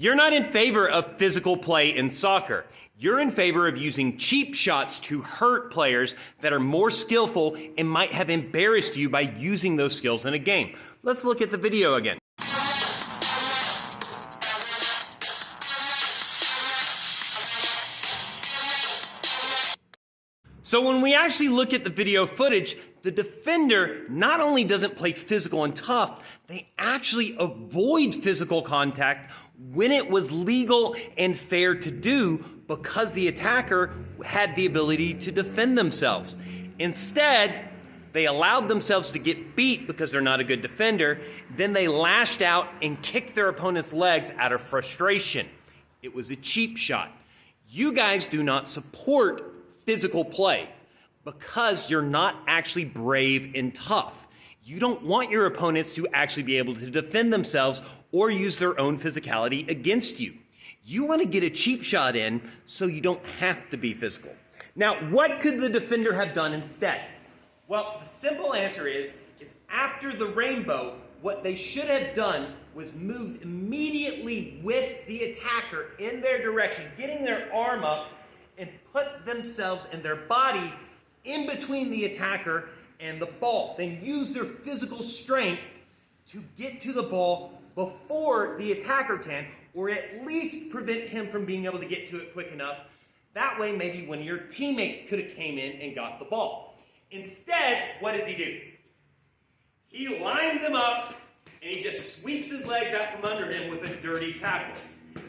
You're not in favor of physical play in soccer. You're in favor of using cheap shots to hurt players that are more skillful and might have embarrassed you by using those skills in a game. Let's look at the video again. So when we actually look at the video footage, the defender not only doesn't play physical and tough, they actually avoid physical contact when it was legal and fair to do because the attacker had the ability to defend themselves. Instead, they allowed themselves to get beat because they're not a good defender. Then they lashed out and kicked their opponent's legs out of frustration. It was a cheap shot. You guys do not support physical play because you're not actually brave and tough. You don't want your opponents to actually be able to defend themselves or use their own physicality against you. You want to get a cheap shot in so you don't have to be physical. Now, what could the defender have done instead? Well, the simple answer is after the rainbow, what they should have done was moved immediately with the attacker in their direction, getting their arm up and put themselves and their body in between the attacker and the ball. Then use their physical strength to get to the ball before the attacker can, or at least prevent him from being able to get to it quick enough. That way, maybe when your teammates could have came in and got the ball. Instead, what does he do? He lines them up and he just sweeps his legs out from under him with a dirty tackle.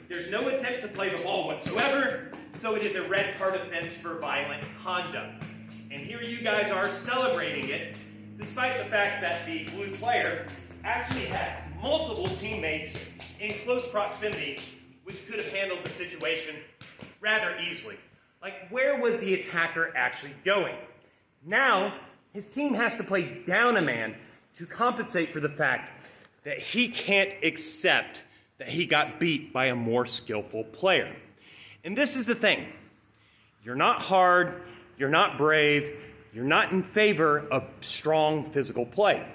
There's no attempt to play the ball whatsoever, so it is a red card offense for violent conduct. And here you guys are celebrating it, despite the fact that the blue player actually had multiple teammates in close proximity, which could have handled the situation rather easily. Like, where was the attacker actually going? Now, his team has to play down a man to compensate for the fact that he can't accept that he got beat by a more skillful player. And this is the thing. You're not hard, you're not brave, you're not in favor of strong physical play.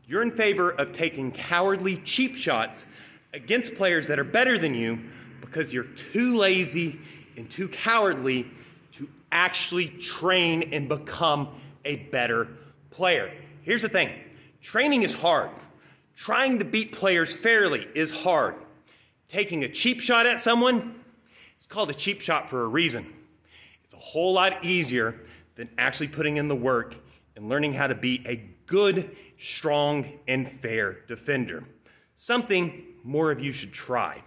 You're in favor of taking cowardly, cheap shots against players that are better than you because you're too lazy and too cowardly to actually train and become a better player. Here's the thing. Training is hard. Trying to beat players fairly is hard. Taking a cheap shot at someone, it's called a cheap shot for a reason. It's a whole lot easier than actually putting in the work and learning how to be a good, strong, and fair defender. Something more of you should try.